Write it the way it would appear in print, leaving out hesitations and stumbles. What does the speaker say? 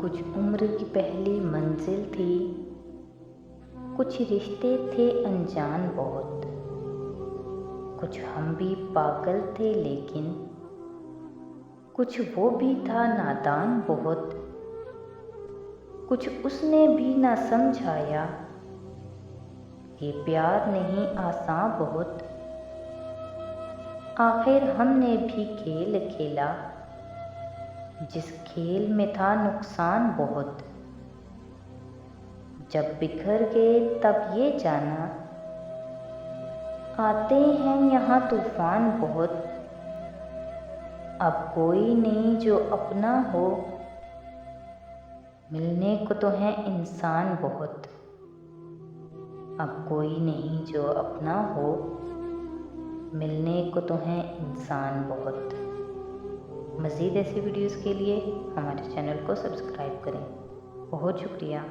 कुछ उम्र की पहली मंजिल थी, कुछ रिश्ते थे अनजान बहुत, कुछ हम भी पागल थे लेकिन कुछ वो भी था नादान बहुत। कुछ उसने भी ना समझाया, ये प्यार नहीं आसान बहुत। आखिर हमने भी खेल खेला, जिस खेल में था नुकसान बहुत। जब बिखर गए तब ये जाना, आते हैं यहाँ तूफान बहुत। अब कोई नहीं जो अपना हो, मिलने को तो है इंसान बहुत। अब कोई नहीं जो अपना हो, मिलने को तो है इंसान बहुत। मज़ीद ऐसी वीडियोस के लिए हमारे चैनल को सब्सक्राइब करें। बहुत शुक्रिया।